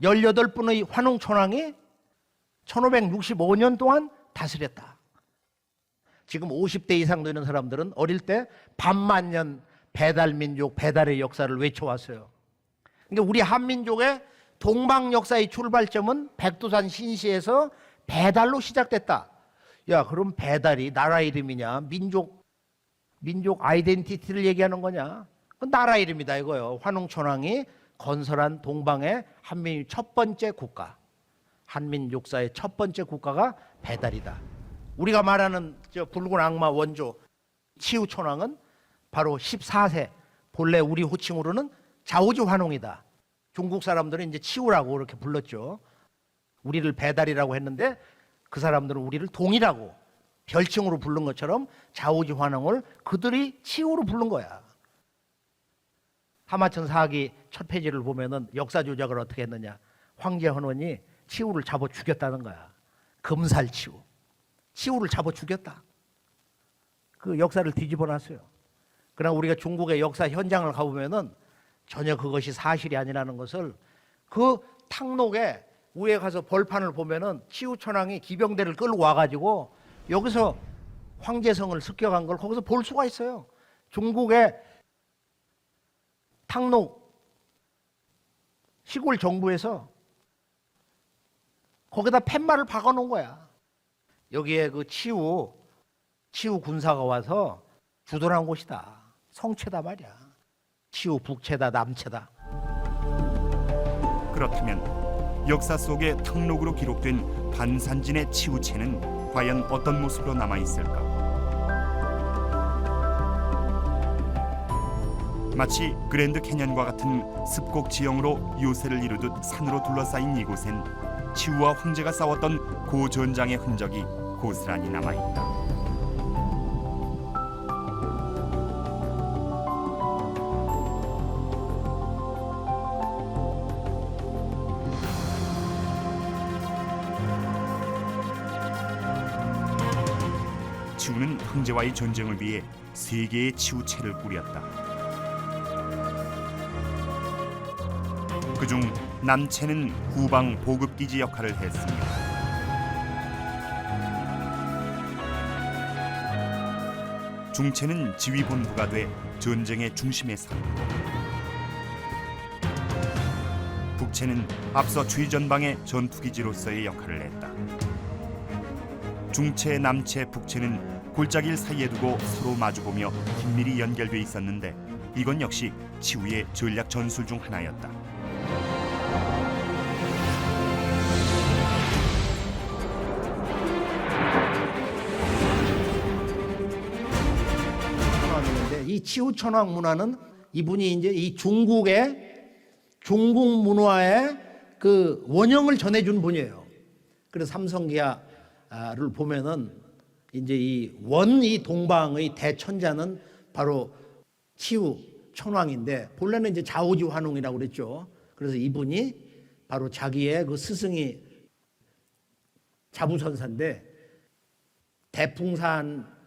18분의 환웅천왕이 1565년 동안 다스렸다. 지금 50대 이상 되는 사람들은 어릴 때 반만년 배달민족, 배달의 역사를 외쳐왔어요. 그러니까 우리 한민족의 동방 역사의 출발점은 백두산 신시에서 배달로 시작됐다. 야, 그럼 배달이 나라 이름이냐? 민족 아이덴티티를 얘기하는 거냐? 그건 나라 이름이다 이거예요. 환웅천왕이 건설한 동방의 한민족 첫 번째 국가, 한민족사의 첫 번째 국가가 배달이다. 우리가 말하는 저 붉은 악마 원조 치우천왕은 바로 14세, 본래 우리 호칭으로는 자오지 환웅이다. 중국 사람들은 이제 치우라고 이렇게 불렀죠. 우리를 배달이라고 했는데 그 사람들은 우리를 동이라고 별칭으로 부른 것처럼 자오지 환웅을 그들이 치우로 부른 거야. 하마천 사기 첫 페이지를 보면은 역사 조작을 어떻게 했느냐. 황제 헌원이 치우를 잡아 죽였다는 거야. 금살치우. 치우를 잡아 죽였다. 그 역사를 뒤집어 놨어요. 그러나 우리가 중국의 역사 현장을 가보면은 전혀 그것이 사실이 아니라는 것을 그 탕록에 위에 가서 벌판을 보면은 치우천왕이 기병대를 끌고 와가지고 여기서 황제성을 습격한 걸 거기서 볼 수가 있어요. 중국의 탕록 시골 정부에서 거기다 팻말을 박아놓은 거야. 여기에 그 치우 군사가 와서 주둔한 곳이다. 성체다 말이야. 치우 북체다 남체다. 그렇다면 역사 속의 탕록으로 기록된 반산진의 치우체는 과연 어떤 모습으로 남아있을까? 마치 그랜드 캐년과 같은 습곡 지형으로 요새를 이루듯 산으로 둘러싸인 이곳엔 치우와 황제가 싸웠던 고전장의 흔적이 고스란히 남아있다. 치우는 황제와의 전쟁을 위해 3개의 치우체를 꾸렸다. 그중 남체는 후방 보급기지 역할을 했습니다. 중체는 지휘본부가 돼 전쟁의 중심에 섰고, 북체는 앞서 최전방의 전투기지로서의 역할을 했다. 중체, 남체, 북체는 골짜기를 사이에 두고 서로 마주보며 긴밀히 연결돼 있었는데 이건 역시 치우의 전략 전술 중 하나였다. 이 치우천왕 문화는 이분이 이제 이 중국 문화의 그 원형을 전해준 분이에요. 그래서 삼성기하를 보면은 이제 이 동방의 대천자는 바로 치우천왕인데 본래는 이제 자오지 환웅이라고 그랬죠. 그래서 이분이 바로 자기의 그 스승이 자부선사인데 대풍산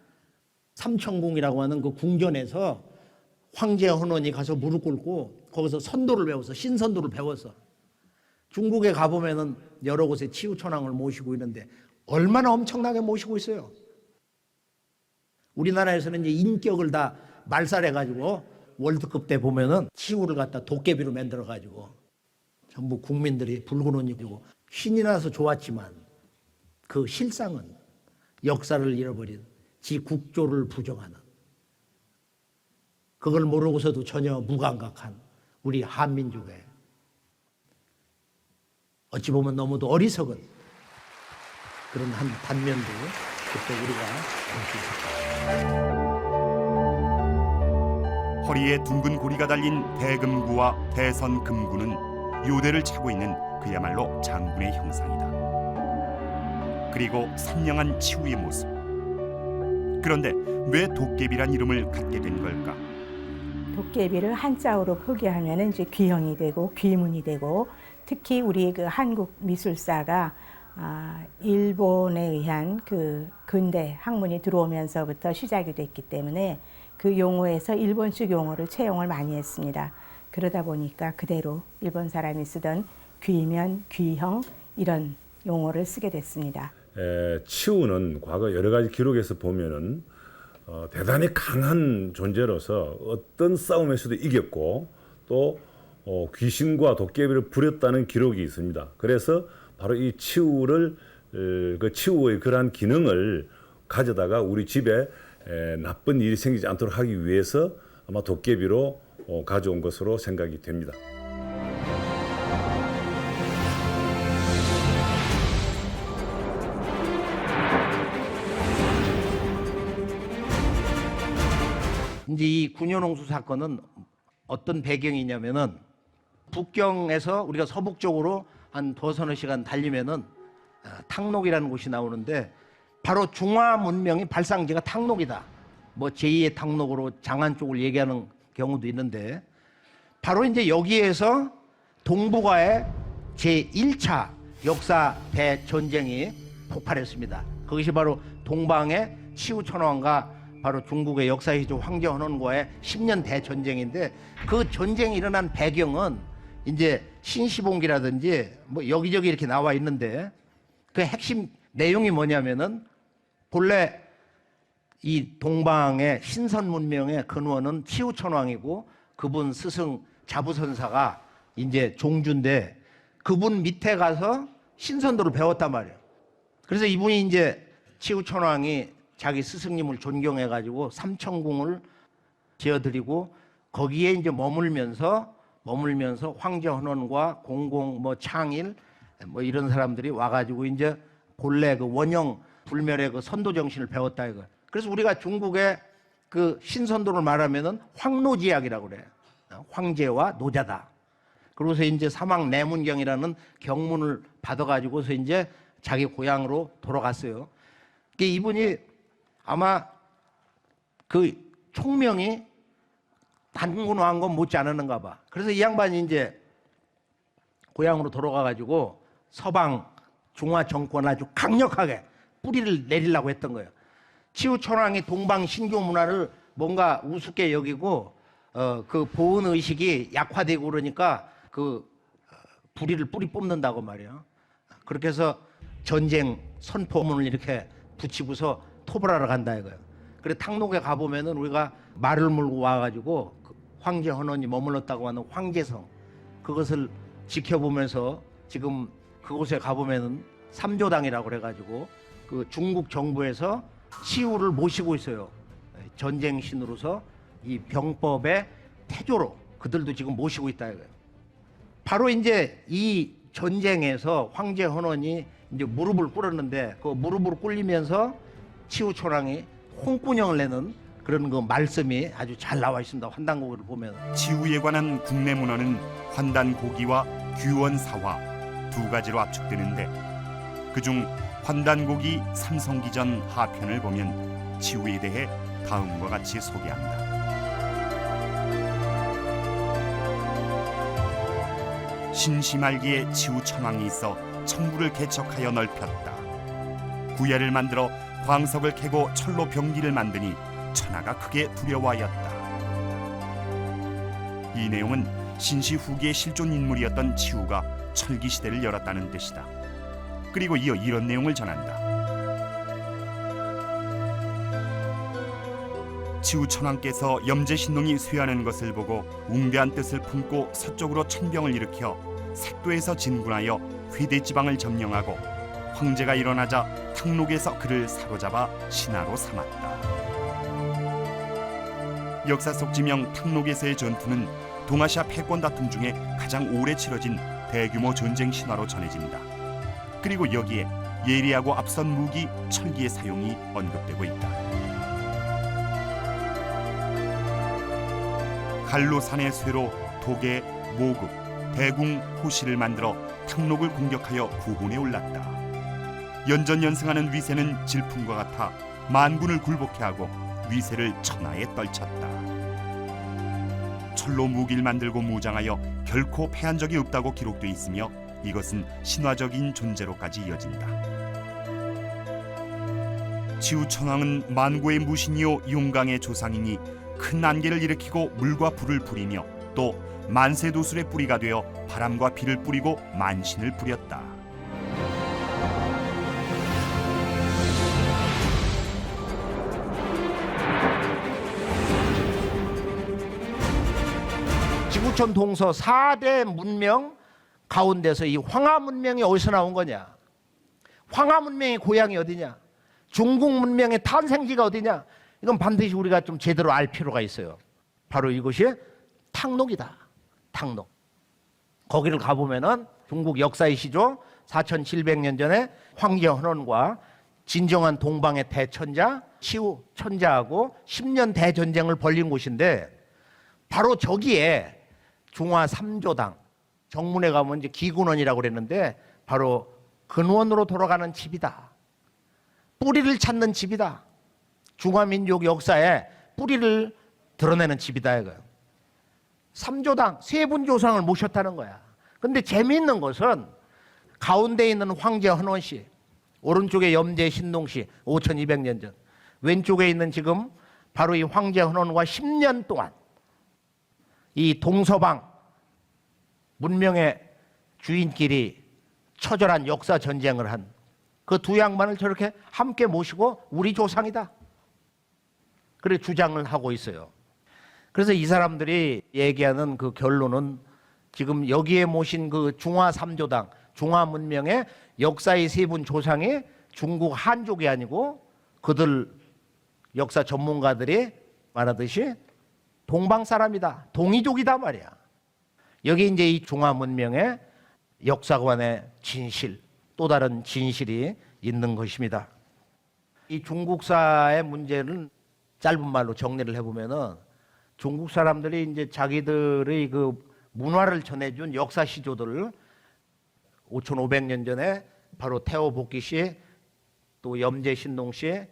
삼천궁이라고 하는 그 궁전에서 황제 헌원이 가서 무릎 꿇고 거기서 선도를 배워서 신선도를 배워서 중국에 가보면은 여러 곳에 치우천왕을 모시고 있는데 얼마나 엄청나게 모시고 있어요. 우리나라에서는 이제 인격을 다 말살해가지고 월드컵 때 보면은 치우를 갖다 도깨비로 만들어가지고 전부 국민들이 붉은 옷 입고 신이 나서 좋았지만 그 실상은 역사를 잃어버린 지 국조를 부정하는, 그걸 모르고서도 전혀 무감각한 우리 한민족의 어찌 보면 너무도 어리석은 그런 한 단면도 그때 우리가 볼 수 있었다. 허리에 둥근 고리가 달린 대금구와 대선금구는 요대를 차고 있는 그야말로 장군의 형상이다. 그리고 선량한 치우의 모습. 그런데 왜 도깨비란 이름을 갖게 된 걸까? 도깨비를 한자어로 표기하면 이제 귀형이 되고 귀문이 되고, 특히 우리 그 한국 미술사가 일본에 의한 그 근대 학문이 들어오면서부터 시작이 됐기 때문에 그 용어에서 일본식 용어를 채용을 많이 했습니다. 그러다 보니까 그대로 일본 사람이 쓰던 귀면, 귀형 이런 용어를 쓰게 됐습니다. 치우는 과거 여러 가지 기록에서 보면은 대단히 강한 존재로서 어떤 싸움에서도 이겼고 또 귀신과 도깨비를 부렸다는 기록이 있습니다. 그래서 바로 이 치우를 그 치우의 그러한 기능을 가져다가 우리 집에 나쁜 일이 생기지 않도록 하기 위해서 아마 도깨비로 가져온 것으로 생각이 됩니다. 이제 이 군현홍수 사건은 어떤 배경이냐면은 북경에서 우리가 서북쪽으로 한 두서너 시간 달리면은 탕록이라는 곳이 나오는데 바로 중화 문명의 발상지가 탕록이다. 뭐 제2의 탕록으로 장안 쪽을 얘기하는 경우도 있는데 바로 이제 여기에서 동북아의 제1차 역사 대전쟁이 폭발했습니다. 그것이 바로 동방의 치우천왕과 바로 중국의 역사이죠 황제헌원과의 10년 대전쟁인데 그 전쟁이 일어난 배경은 이제 신시봉기라든지 뭐 여기저기 이렇게 나와 있는데 그 핵심 내용이 뭐냐면은 본래 이 동방의 신선 문명의 근원은 치우천왕이고 그분 스승 자부선사가 이제 종주인데 그분 밑에 가서 신선도를 배웠단 말이에요. 그래서 이분이 이제 치우천왕이 자기 스승님을 존경해가지고 삼천궁을 지어드리고 거기에 이제 머물면서 황제헌원과 공공 뭐 창일 뭐 이런 사람들이 와가지고 이제 본래 그 원형 불멸의 그 선도 정신을 배웠다 이거. 그래서 우리가 중국의 그 신선도를 말하면은 황노지약이라고 그래. 황제와 노자다. 그러고서 이제 사막 내문경이라는 경문을 받아가지고서 이제 자기 고향으로 돌아갔어요. 이분이 아마 그 총명이 단군왕건 못지 않았는가 봐. 그래서 이 양반이 이제 고향으로 돌아가가지고 서방 중화 정권을 아주 강력하게 뿌리를 내리려고 했던 거예요. 치우천왕이 동방 신교 문화를 뭔가 우습게 여기고 그 보은 의식이 약화되고 그러니까 그 불의를 뿌리 뽑는다고 말이에요. 그렇게 해서 전쟁 선포문을 이렇게 붙이고서 토벌하러 간다 이거예요. 그래 탕록에 가보면은 우리가 말을 몰고 와가지고 그 황제헌원이 머물렀다고 하는 황제성 그것을 지켜보면서 지금 그곳에 가보면은 삼조당이라고 그래가지고 그 중국 정부에서 치우를 모시고 있어요. 전쟁 신으로서 이 병법의 태조로 그들도 지금 모시고 있다 이거예요. 바로 이제 이 전쟁에서 황제헌원이 이제 무릎을 꿇었는데 그 무릎을 꿇리면서 치우천왕이 홍군형을 내는 그런 그 말씀이 아주 잘 나와 있습니다. 환단고기를 보면 치우에 관한 국내 문헌은 환단고기와 규원사화 두 가지로 압축되는데 그중 환단고기 삼성기전 하편을 보면 치우에 대해 다음과 같이 소개합니다. 신시말기에 치우천왕이 있어 청구를 개척하여 넓혔다. 구야를 만들어 광석을 캐고 철로 병기를 만드니 천하가 크게 두려워하였다. 이 내용은 신시 후기의 실존 인물이었던 치우가 철기 시대를 열었다는 뜻이다. 그리고 이어 이런 내용을 전한다. 치우천왕께서 염제신농이 쇠하는 것을 보고 웅대한 뜻을 품고 서쪽으로 천병을 일으켜 색도에서 진군하여 회대지방을 점령하고 황제가 일어나자 탕록에서 그를 사로잡아 신하로 삼았다. 역사 속 지명 탕록에서의 전투는 동아시아 패권 다툼 중에 가장 오래 치러진 대규모 전쟁 신화로 전해진다. 그리고 여기에 예리하고 앞선 무기 철기의 사용이 언급되고 있다. 갈로산의 쇠로 도계, 모급, 대궁, 호시를 만들어 탕록을 공격하여 구혼에 올랐다. 연전연승하는 위세는 질풍과 같아 만군을 굴복해 하고 위세를 천하에 떨쳤다. 철로 무기를 만들고 무장하여 결코 패한 적이 없다고 기록돼 있으며 이것은 신화적인 존재로까지 이어진다. 치우천왕은 만고의 무신이요 용강의 조상이니 큰 안개를 일으키고 물과 불을 부리며 또 만세도술의 뿌리가 되어 바람과 비를 뿌리고 만신을 부렸다. 지구촌 동서 4대 문명 가운데서 이 황하 문명이 어디서 나온 거냐? 황하 문명의 고향이 어디냐? 중국 문명의 탄생지가 어디냐? 이건 반드시 우리가 좀 제대로 알 필요가 있어요. 바로 이것이 탕록이다. 탕록. 거기를 가보면은 중국 역사의 시조 4700년 전에 황제헌원과 진정한 동방의 대천자 치우 천자하고 10년 대전쟁을 벌린 곳인데 바로 저기에 중화 3조당 정문에 가면 이제 기군원이라고 그랬는데 바로 근원으로 돌아가는 집이다. 뿌리를 찾는 집이다. 중화민족 역사에 뿌리를 드러내는 집이다 이거예요. 3조당 세 분 조상을 모셨다는 거야. 근데 재미있는 것은 가운데 있는 황제 헌원씨, 오른쪽에 염제 신동씨 5200년 전, 왼쪽에 있는 지금 바로 이 황제 헌원과 10년 동안 이 동서방 문명의 주인끼리 처절한 역사 전쟁을 한 그 두 양반을 저렇게 함께 모시고 우리 조상이다. 그래 주장을 하고 있어요. 그래서 이 사람들이 얘기하는 그 결론은 지금 여기에 모신 그 중화 3조당, 중화 문명의 역사의 세 분 조상이 중국 한족이 아니고 그들 역사 전문가들이 말하듯이 동방 사람이다. 동이족이다 말이야. 여기 이제 이 중화 문명의 역사관의 진실, 또 다른 진실이 있는 것입니다. 이 중국사의 문제는 짧은 말로 정리를 해보면은 중국 사람들이 이제 자기들의 그 문화를 전해준 역사 시조들을 5500년 전에 바로 태오 복기 씨, 또 염제 신동 씨,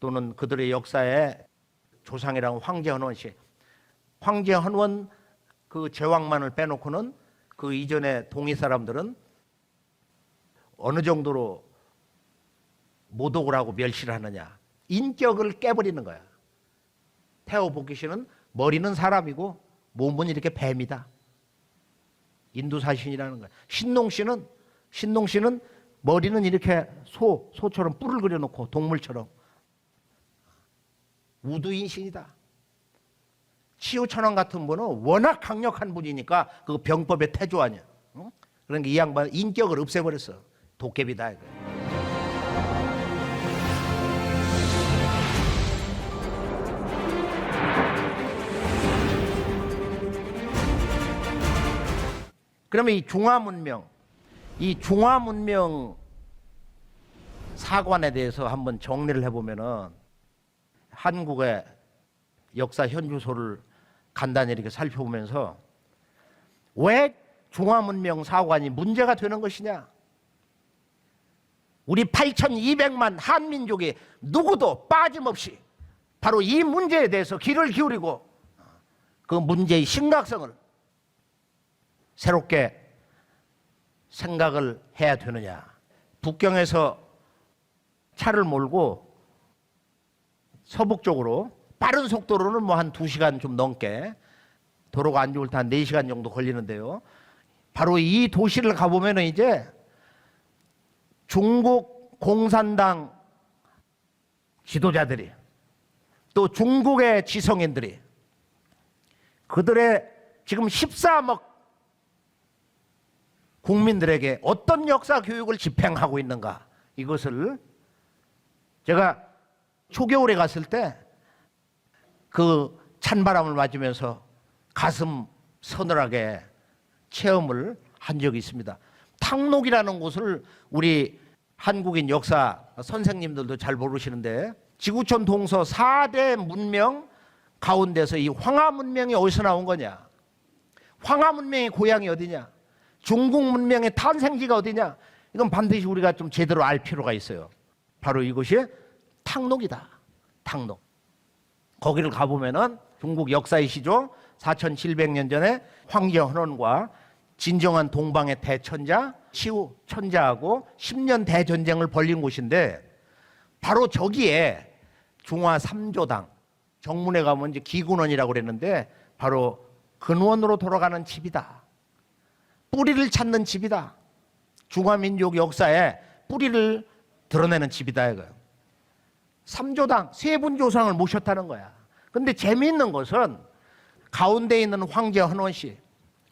또는 그들의 역사의 조상이라는 황제 헌원 씨, 황제 헌원 그 제왕만을 빼놓고는 그 이전의 동이 사람들은 어느 정도로 모독을 하고 멸시를 하느냐. 인격을 깨버리는 거야. 태오 복기 씨는 머리는 사람이고 몸은 이렇게 뱀이다. 인두사신이라는 거야. 신동 씨는 머리는 이렇게 소처럼 뿔을 그려놓고 동물처럼 우두인신이다. 치우천왕 같은 분은 워낙 강력한 분이니까 그 병법의 태조 아니야. 응? 그러니까 이 양반 인격을 없애버렸어. 도깨비다 이거. 그러면 이 중화 문명 사관에 대해서 한번 정리를 해보면은 한국의 역사 현주소를 간단히 이렇게 살펴보면서 왜 중화 문명 사관이 문제가 되는 것이냐? 우리 8200만 한민족이 누구도 빠짐없이 바로 이 문제에 대해서 귀를 기울이고 그 문제의 심각성을 새롭게 생각을 해야 되느냐. 북경에서 차를 몰고 서북 쪽으로 빠른 속도로는 뭐 한 2시간 좀 넘게, 도로가 안 좋을 때 한 4시간 정도 걸리는데요. 바로 이 도시를 가보면 이제 중국 공산당 지도자들이 또 중국의 지성인들이 그들의 지금 14억 국민들에게 어떤 역사 교육을 집행하고 있는가, 이것을 제가 초겨울에 갔을 때 그 찬바람을 맞으면서 가슴 서늘하게 체험을 한 적이 있습니다. 탕록이라는 곳을 우리 한국인 역사 선생님들도 잘 모르시는데 지구촌 동서 4대 문명 가운데서 이 황하 문명이 어디서 나온 거냐? 황하 문명의 고향이 어디냐? 중국 문명의 탄생지가 어디냐? 이건 반드시 우리가 좀 제대로 알 필요가 있어요. 바로 이것이 탕록이다. 탕록. 거기를 가보면은 중국 역사의 시조 4700년 전에 황제 헌원과 진정한 동방의 대천자 치우 천자하고 10년 대전쟁을 벌린 곳인데 바로 저기에 중화 3조당 정문에 가면 이제 기군원이라고 그랬는데 바로 근원으로 돌아가는 집이다. 뿌리를 찾는 집이다. 중화민족 역사에 뿌리를 드러내는 집이다 이거예요. 삼조당 세 분 조상을 모셨다는 거야. 근데 재미있는 것은 가운데 있는 황제 헌원 씨,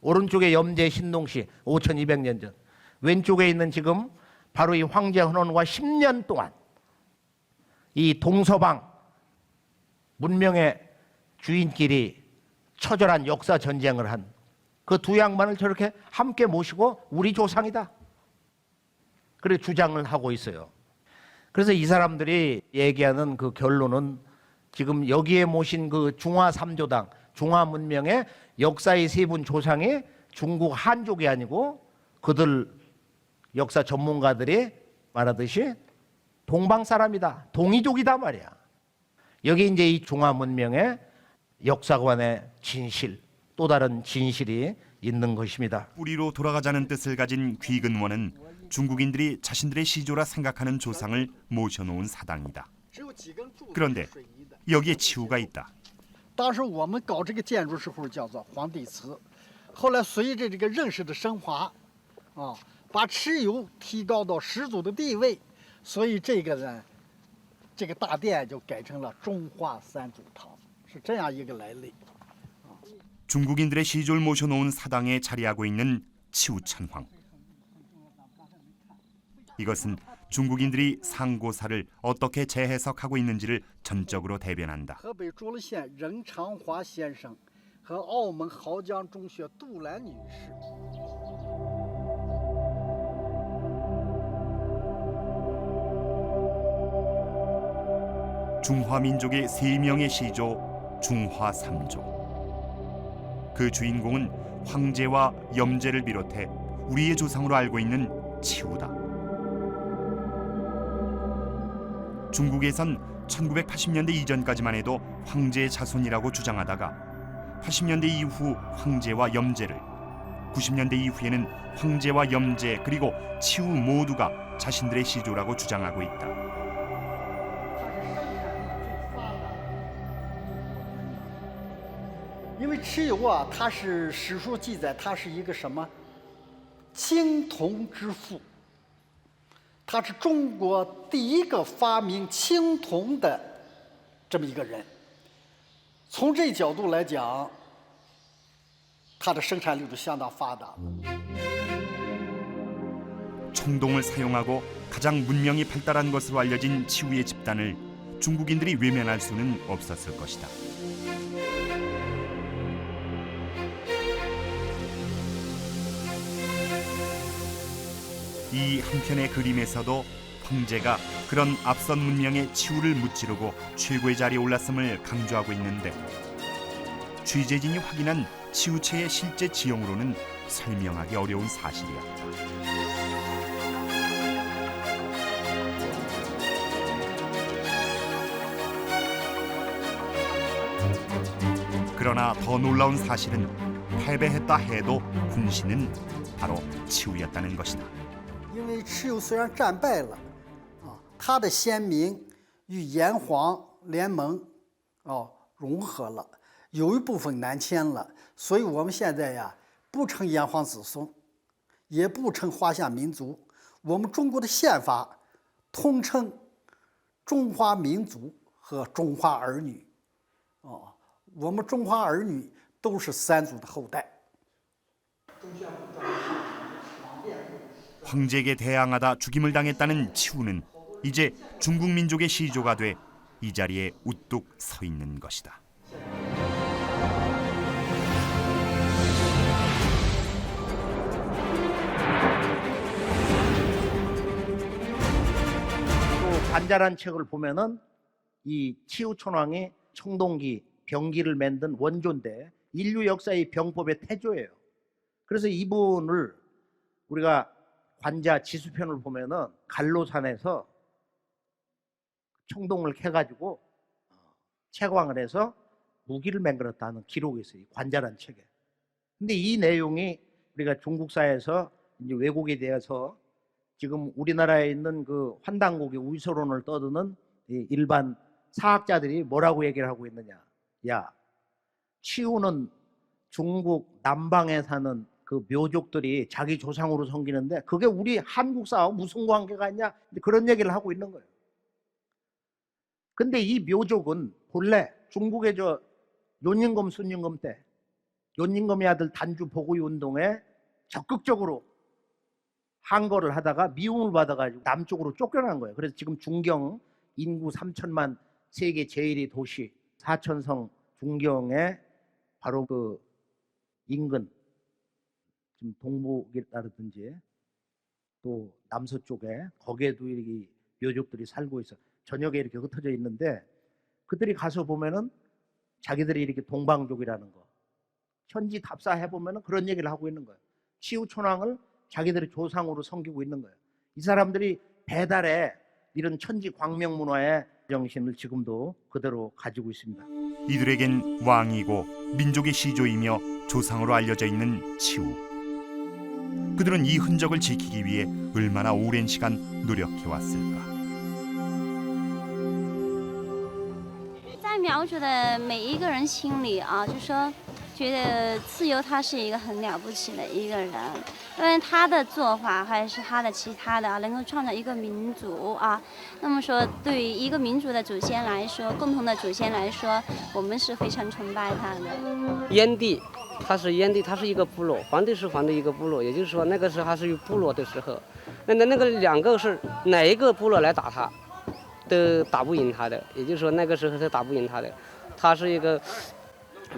오른쪽에 염제 신동 씨 5200년 전, 왼쪽에 있는 지금 바로 이 황제 헌원과 10년 동안 이 동서방 문명의 주인끼리 처절한 역사 전쟁을 한 그 두 양반을 저렇게 함께 모시고 우리 조상이다. 그래 주장을 하고 있어요. 그래서 이 사람들이 얘기하는 그 결론은 지금 여기에 모신 그 중화 삼조당, 중화 문명의 역사의 세 분 조상이 중국 한족이 아니고 그들 역사 전문가들이 말하듯이 동방 사람이다, 동이족이다 말이야. 여기 이제 이 중화 문명의 역사관의 진실, 또 다른 진실이 있는 것입니다. 뿌리로 돌아가자는 뜻을 가진 귀근원은 중국인들이 자신들의 시조라 생각하는 조상을 모셔놓은 사당이다. 그런데 여기에 치우가 있다. 当时我们搞这个建筑时候叫做皇帝祠，后来随着这个认识的升华，把蚩尤提高到始祖的地位，所以这个呢，这个大殿就改成了中华三祖堂，是这样一个来历。 중국인들의 시조를 모셔놓은 사당에 자리하고 있는 치우천황. 이것은 중국인들이 상고사를 어떻게 재해석하고 있는지를 전적으로 대변한다. 河北涿鹿县任长华先生和澳门濠江中学杜兰女士。 중화민족의 세 명의 시조 중화삼조. 그 주인공은 황제와 염제를 비롯해 우리의 조상으로 알고 있는 치우다. 중국에선 1980년대 이전까지만 해도 황제의 자손이라고 주장하다가 80년대 이후 황제와 염제를, 90년대 이후에는 황제와 염제 그리고 치우 모두가 자신들의 시조라고 주장하고 있다. 因为蚩尤啊，它是史书记载，它是一个什么青铜之父，他是中国第一个发明青铜的这么一个人。从这角度来讲，它的生产力是相当发达的。 청동을 사용하고 가장 문명이 발달한 것으로 알려진 치우의 집단을 중국인들이 외면할 수는 없었을 것이다. 이 한편의 그림에서도 황제가 그런 앞선 문명의 치우를 무찌르고 최고의 자리에 올랐음을 강조하고 있는데 취재진이 확인한 치우체의 실제 지형으로는 설명하기 어려운 사실이었다. 그러나 더 놀라운 사실은 패배했다 해도 군신은 바로 치우였다는 것이다. 因为蚩尤虽然战败了，他的先民与炎黄联盟，融合了，有一部分南迁了，所以我们现在呀不称炎黄子孙，也不称华夏民族，我们中国的宪法通称中华民族和中华儿女，我们中华儿女都是三祖的后代。 황제에게 대항하다 죽임을 당했다는 치우는 이제 중국 민족의 시조가 돼 이 자리에 우뚝 서 있는 것이다. 또 관자란 책을 보면은 이 치우천왕이 청동기, 병기를 만든 원조인데 인류 역사의 병법의 태조예요. 그래서 이분을 우리가 관자 지수편을 보면은 갈로산에서 청동을 캐가지고 채광을 해서 무기를 만들었다는 기록이 있어요. 관자란 책에. 근데 이 내용이 우리가 중국사에서 이제 왜곡에 대해서 지금 우리나라에 있는 그 환단국의 우위서론을 떠드는 이 일반 사학자들이 뭐라고 얘기를 하고 있느냐. 야, 치우는 중국 남방에 사는 그 묘족들이 자기 조상으로 섬기는데 그게 우리 한국사하고 무슨 관계가 있냐 그런 얘기를 하고 있는 거예요. 근데 이 묘족은 본래 중국의 저 윤임금, 순임금 때 윤임금의 아들 단주 보고이 운동에 적극적으로 항거를 하다가 미움을 받아가지고 남쪽으로 쫓겨난 거예요. 그래서 지금 중경 인구 3천만 세계 제1위 도시 사천성 중경에 바로 그 인근 지금 동북이라든지 또 남서쪽에 거기에도 이 묘족들이 살고 있어. 저녁에 이렇게 흩어져 있는데 그들이 가서 보면은 자기들이 이렇게 동방족이라는 거 현지 답사해 보면은 그런 얘기를 하고 있는 거예요. 치우천왕을 자기들의 조상으로 섬기고 있는 거예요. 이 사람들이 배달에 이런 천지 광명 문화의 정신을 지금도 그대로 가지고 있습니다. 이들에겐 왕이고 민족의 시조이며 조상으로 알려져 있는 치우. 그들은 이 흔적을 지키기 위해 얼마나 오랜 시간 노력해 왔을까. 在描述的每一个人心里啊，就说觉得蚩尤他是一个很了不起的一个人，因为他的做法还是他的其他的啊，能够创造一个民族啊。那么说，对于一个民族的祖先来说，共同的祖先来说，我们是非常崇拜他的。燕地，他是燕地，他是一个部落，黄帝是黄的一个部落，也就是说那个时候他是有部落的时候，那个两个是哪一个部落来打他，都打不赢他的，也就是说那个时候是打不赢他的，他是一个。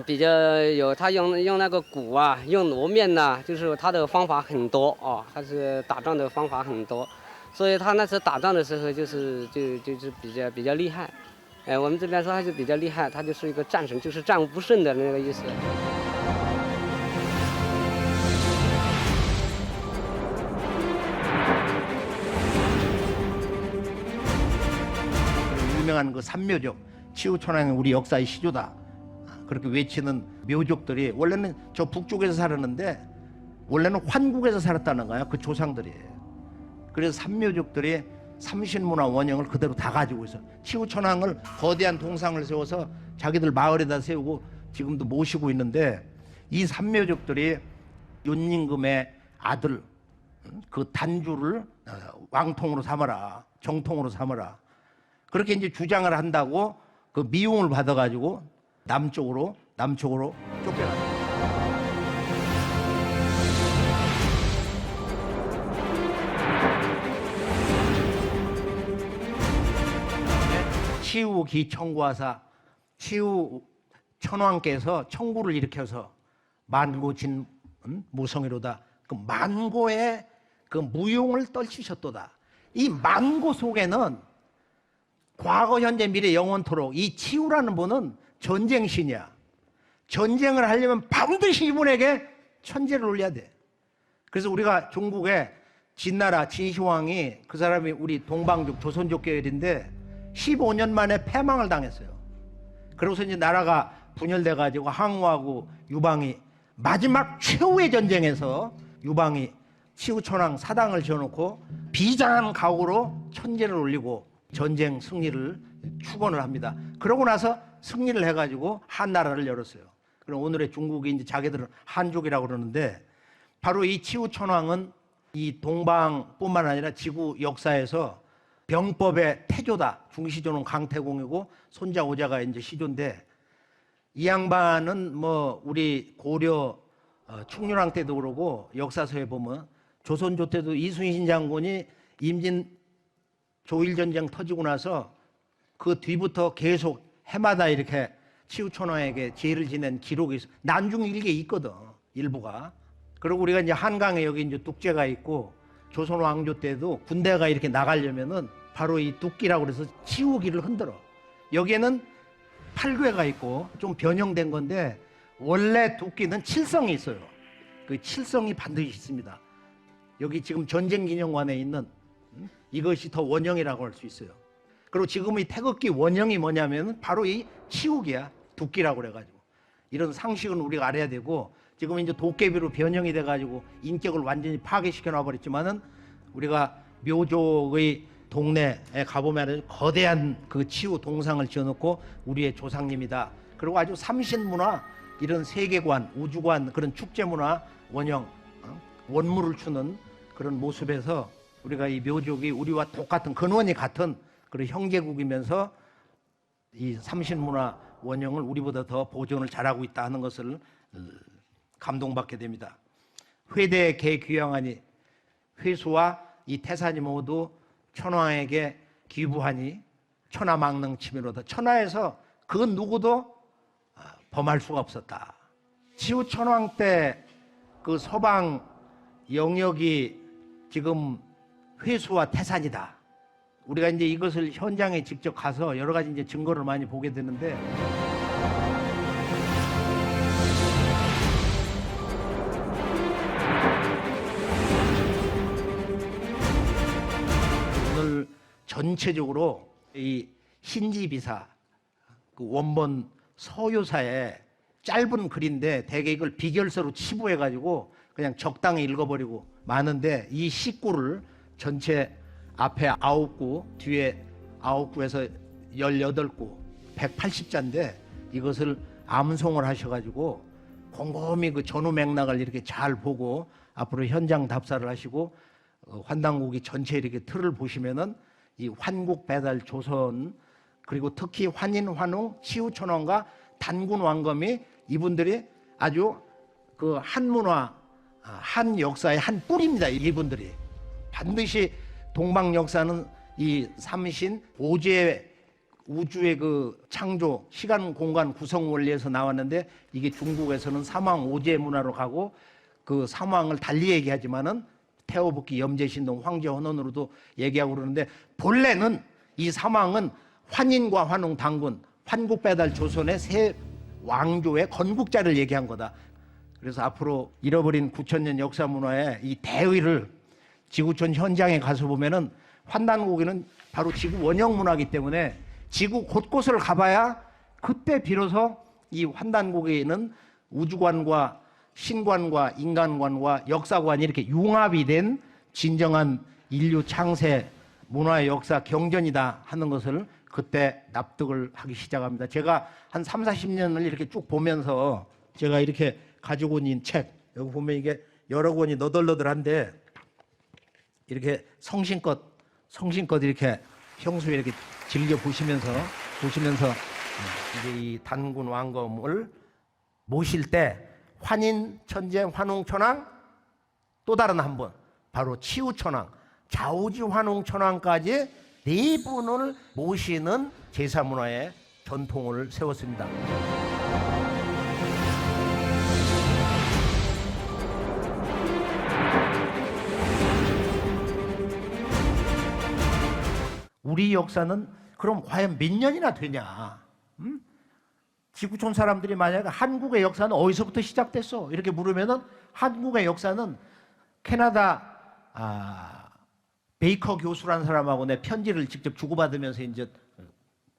比较有他用那个鼓啊，用锣面呐、就是他的方法很多哦，他是打仗的方法很多，所以他那时打仗的时候就是比较厉害，我们这边说他就比较厉害，他就是一个战神，就是战无不胜的那个意思。 유명한 그 삼묘족 치우천왕은 우리 역사의 시조다 그렇게 외치는 묘족들이 원래는 저 북쪽에서 살았는데 원래는 환국에서 살았다는 거야 그 조상들이. 그래서 삼묘족들이 삼신문화 원형을 그대로 다 가지고 있어. 치우천왕을 거대한 동상을 세워서 자기들 마을에다 세우고 지금도 모시고 있는데 이 삼묘족들이 윤임금의 아들 그 단주를 왕통으로 삼아라 정통으로 삼아라 그렇게 이제 주장을 한다고 그 미움을 받아가지고 남쪽으로 쫓겨났다. 치우 기청구하사 치우 천왕께서 청구를 일으켜서 만고진 무성이로다. 그 만고의 그 무용을 떨치셨도다. 이 만고 속에는 과거, 현재, 미래 영원토록 이 치우라는 분은 전쟁신이야. 전쟁을 하려면 반드시 이분에게 천제를 올려야 돼. 그래서 우리가 중국의 진나라 진시황이 그 사람이 우리 동방족 조선족 계열인데 15년 만에 패망을 당했어요. 그러고서 이제 나라가 분열돼 가지고 항우하고 유방이 마지막 최후의 전쟁에서 유방이 치우천왕 사당을 지어놓고 비장한 각오로 천제를 올리고 전쟁 승리를 축원을 합니다. 그러고 나서 승리를 해가지고 한나라를 열었어요. 그럼 오늘의 중국이 이제 자기들은 한족이라고 그러는데 바로 이 치우천왕은 이 동방뿐만 아니라 지구 역사에서 병법의 태조다. 중시조는 강태공이고 손자 오자가 이제 시조인데 이 양반은 뭐 우리 고려 충렬왕 때도 그러고 역사서에 보면 조선조 때도 이순신 장군이 임진 조일전쟁 터지고 나서 그 뒤부터 계속 해마다 이렇게 치우천왕에게 제의를 지낸 기록이 있어. 난중일기에 있거든 일부가. 그리고 우리가 이제 한강에 여기 이제 뚝제가 있고 조선 왕조 때도 군대가 이렇게 나가려면은 바로 이 뚝기라고 그래서 치우기를 흔들어. 여기에는 8궤가 있고 좀 변형된 건데 원래 뚝기는 칠성이 있어요. 그 칠성이 반드시 있습니다. 여기 지금 전쟁기념관에 있는 이것이 더 원형이라고 할 수 있어요. 그리고 지금 이 태극기 원형이 뭐냐면 바로 이 치우기야. 뚝기라고 그래가지고 이런 상식은 우리가 알아야 되고 지금 이제 도깨비로 변형이 돼가지고 인격을 완전히 파괴시켜 놔버렸지만은 우리가 묘족의 동네에 가보면 거대한 그 치우 동상을 지어놓고 우리의 조상님이다. 그리고 아주 삼신문화 이런 세계관, 우주관 그런 축제 문화 원형 원물을 추는 그런 모습에서 우리가 이 묘족이 우리와 똑같은 근원이 같은 그런 형제국이면서 이 삼신문화 원형을 우리보다 더 보존을 잘하고 있다 하는 것을 감동받게 됩니다. 회대 개귀양하니 회수와 이 태산이 모두 천황에게 기부하니 천하망능치미로다. 천하에서 그 누구도 범할 수가 없었다. 치우천왕 때 그 서방 영역이 지금 회수와 태산이다. 우리가 이제 이것을 현장에 직접 가서 여러 가지 이제 증거를 많이 보게 되는데 오늘 전체적으로 이 신지비사 그 원본 서유사에 짧은 글인데 대개 이걸 비결서로 치부해가지고 그냥 적당히 읽어버리고 마는데 이 식구를 전체 앞에 9구, 뒤에 9구에서 18구, 180자인데 이것을 암송을 하셔가지고 곰곰이 그 전후 맥락을 이렇게 잘 보고 앞으로 현장 답사를 하시고 환단국이 전체 이렇게 틀을 보시면은 이 환국 배달 조선 그리고 특히 환인 환웅 치우천왕과 단군 왕검이 이분들이 아주 그 한문화 한 역사의 한 뿔입니다. 이분들이 반드시 동방 역사는 이 삼신 오제 우주의 그 창조 시간 공간 구성 원리에서 나왔는데 이게 중국에서는 삼왕 오제 문화로 가고 그 삼왕을 달리 얘기하지만은 태호복기 염제신동 황제헌원으로도 얘기하고 그러는데 본래는 이 삼왕은 환인과 환웅 단군 환국배달 조선의 세 왕조의 건국자를 얘기한 거다. 그래서 앞으로 잃어버린 9,000년 역사 문화의 이 대의를 지구촌 현장에 가서 보면은 환단고기는 바로 지구 원형 문화이기 때문에 지구 곳곳을 가봐야 그때 비로소 이 환단고기는 우주관과 신관과 인간관과 역사관이 이렇게 융합이 된 진정한 인류 창세 문화의 역사 경전이다 하는 것을 그때 납득을 하기 시작합니다. 제가 한 3, 40년을 이렇게 쭉 보면서 제가 이렇게 가지고 있는 책 여기 보면 이게 여러 권이 너덜너덜한데 이렇게 성심껏 이렇게 평소에 이렇게 즐겨 보시면서 이제 이 단군 왕검을 모실 때 환인 천재 환웅 천왕 또 다른 한 분 바로 치우 천왕 좌우지 환웅 천왕까지 네 분을 모시는 제사 문화의 전통을 세웠습니다. 우리 역사는 그럼 과연 몇 년이나 되냐? 지구촌 사람들이 만약에 한국의 역사는 어디서부터 시작됐어? 이렇게 물으면은 한국의 역사는 캐나다 베이커 교수라는 사람하고 내 편지를 직접 주고받으면서 이제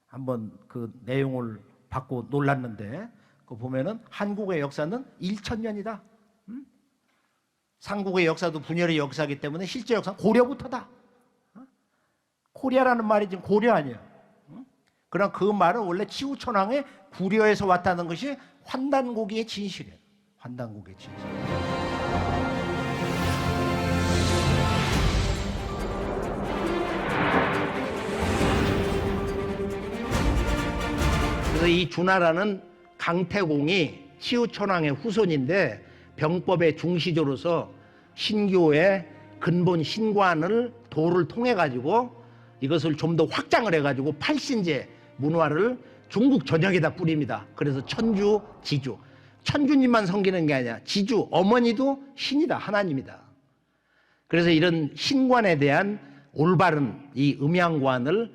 한번 그 내용을 받고 놀랐는데 그 보면은 한국의 역사는 1000년이다. 삼국의 역사도 분열의 역사이기 때문에 실제 역사는 고려부터다. 코리아라는 말이 지금 고려 아니에요. 그러나 그 말은 원래 치우천왕의 구려에서 왔다는 것이 환단고기의 진실이에요. 환단고기의 진실. 그래서 이 주나라는 강태공이 치우천왕의 후손인데 병법의 중시조로서 신교의 근본 신관을 도를 통해 가지고 이것을 좀 더 확장을 해가지고 팔신제 문화를 중국 전역에다 뿌립니다. 그래서 천주, 지주. 천주님만 섬기는 게 아니야. 지주, 어머니도 신이다. 하나님이다. 그래서 이런 신관에 대한 올바른 이 음양관을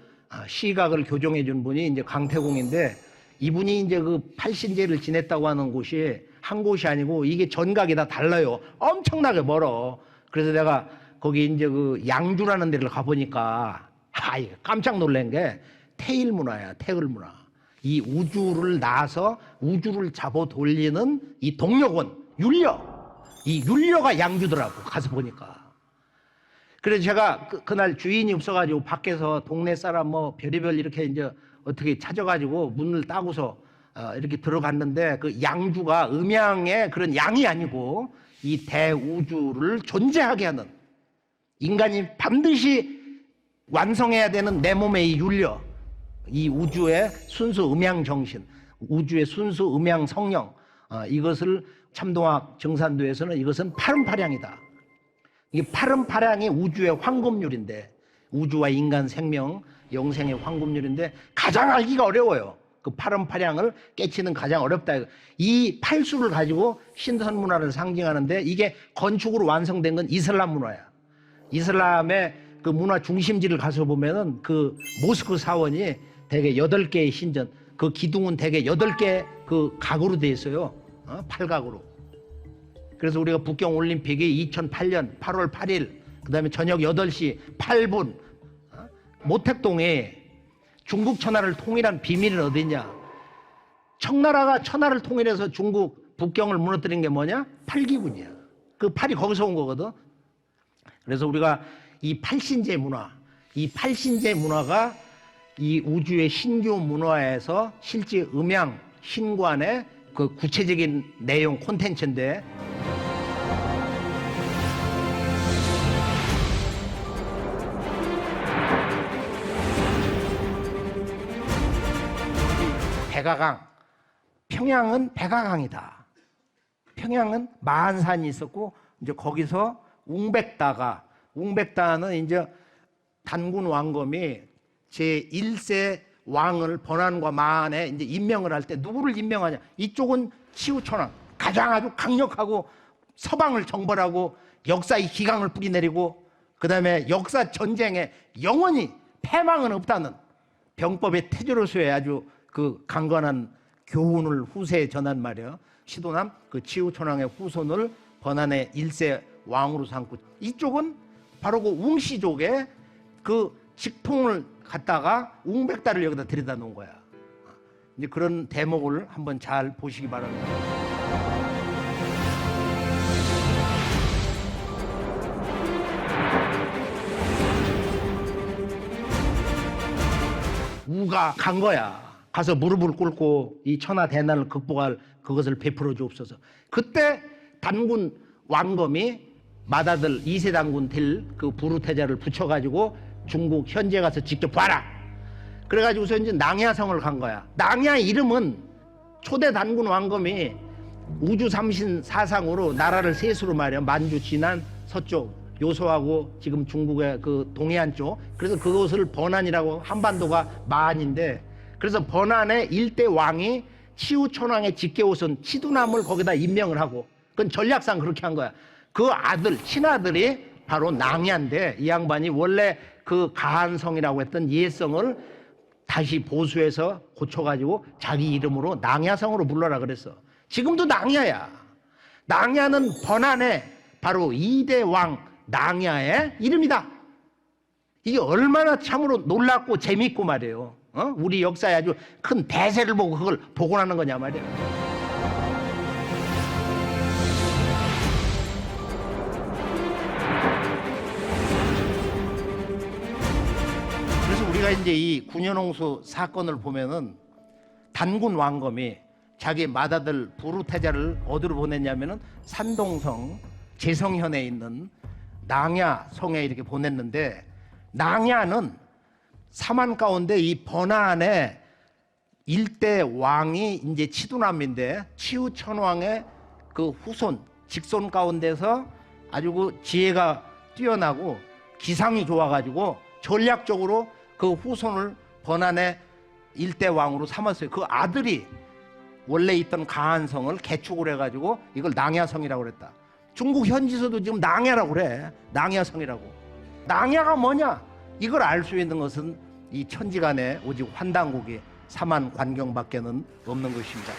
시각을 교정해 준 분이 이제 강태공인데 이분이 이제 그 팔신제를 지냈다고 하는 곳이 한 곳이 아니고 이게 전각이 다 달라요. 엄청나게 멀어. 그래서 내가 거기 이제 그 양주라는 데를 가보니까 깜짝 놀란 게 태일 문화야, 태을 문화. 이 우주를 낳아서 우주를 잡아 돌리는 이 동력원, 율려. 이 율려가 양주더라고, 가서 보니까. 그래서 제가 그날 주인이 없어가지고 밖에서 동네 사람 뭐 별의별 이렇게 이제 어떻게 찾아가지고 문을 따고서 이렇게 들어갔는데 그 양주가 음양의 그런 양이 아니고 이 대우주를 존재하게 하는 인간이 반드시 완성해야 되는 내 몸의 이 윤려, 이 우주의 순수 음양 정신, 우주의 순수 음양 성령, 이것을 참동학 정산도에서는 이것은 파름파량이다. 이게 파름파량이 우주의 황금률인데, 우주와 인간 생명 영생의 황금률인데 가장 알기가 어려워요. 그 파름파량을 깨치는 가장 어렵다. 이 팔수를 가지고 신선 문화를 상징하는데 이게 건축으로 완성된 건 이슬람 문화야. 이슬람의 그 문화 중심지를 가서 보면은 그 모스크 사원이 대개 8개의 신전, 그 기둥은 대개 8개 그 각으로 돼 있어요. 8각으로. 그래서 우리가 북경 올림픽이 2008년 8월 8일, 그다음에 저녁 8시 8분 모택동에 중국 천하를 통일한 비밀은 어디냐? 청나라가 천하를 통일해서 중국 북경을 무너뜨린 게 뭐냐? 팔기군이야. 그 팔이 거기서 온 거거든. 그래서 우리가 이 팔신제 문화, 이 팔신제 문화가 이 우주의 신규 문화에서 실제 음양 신관의 그 구체적인 내용 콘텐츠인데, 백아강, 평양은 백아강이다. 평양은 만산이 있었고 이제 거기서 웅백다는 이제 단군 왕검이 제1세 왕을 번안과 마안에 이제 임명을 할 때 누구를 임명하냐? 이쪽은 치우천왕, 가장 아주 강력하고 서방을 정벌하고 역사의 기강을 뿌리내리고 그다음에 역사 전쟁에 영원히 패망은 없다는 병법의 태조로서의 아주 그 강건한 교훈을 후세에 전한 말이야. 시도남 그 치우천왕의 후손을 번안의 1세 왕으로 삼고, 이쪽은 바로 그 웅씨족의 그 직통을 갖다가 웅백다를 여기다 들여다 놓은 거야. 이제 그런 대목을 한번 잘 보시기 바랍니다. 우가 간 거야. 가서 무릎을 꿇고 이 천하 대난을 극복할 그것을 베풀어 주옵소서. 그때 단군 왕검이 맏아들 2세 단군 될 그 부르태자를 붙여가지고 중국 현지에 가서 직접 봐라. 그래가지고서 이제 낭야성을 간 거야. 낭야 이름은 초대 단군 왕검이 우주 삼신 사상으로 나라를 셋으로 말이야. 만주, 진안, 서쪽, 요소하고 지금 중국의 그 동해안 쪽. 그래서 그것을 번안이라고, 한반도가 마안인데, 그래서 번안의 일대 왕이 치우천왕의 직계호선 치두남을 거기다 임명을 하고, 그건 전략상 그렇게 한 거야. 그 아들, 친아들이 바로 낭야인데, 이 양반이 원래 그 가한성이라고 했던 예성을 다시 보수해서 고쳐가지고 자기 이름으로 낭야성으로 불러라 그랬어. 지금도 낭야야. 낭야는 번안의 바로 2대 왕 낭야의 이름이다. 이게 얼마나 참으로 놀랍고 재밌고 말이에요. 우리 역사에 아주 큰 대세를 보고 그걸 복원하는 거냐 말이에요. 그래서 우리가 이제 이 군현홍수 사건을 보면은 단군 왕검이 자기 맏아들 부르태자를 어디로 보냈냐면은 산동성 제성현에 있는 낭야성에 이렇게 보냈는데, 낭야는 사만 가운데 이 번안의 일대 왕이 이제 치두남인데, 치우천왕의 그 후손 직손 가운데서 아주 그 지혜가 뛰어나고 기상이 좋아가지고 전략적으로 그 후손을 번안의 일대 왕으로 삼았어요. 그 아들이 원래 있던 가한성을 개축을 해가지고 이걸 낭야성이라고 그랬다. 중국 현지에서도 지금 낭야라고 그래. 낭야성이라고. 낭야가 뭐냐? 이걸 알 수 있는 것은 이 천지간에 오직 환단국이 사만 관경밖에는 없는 것입니다.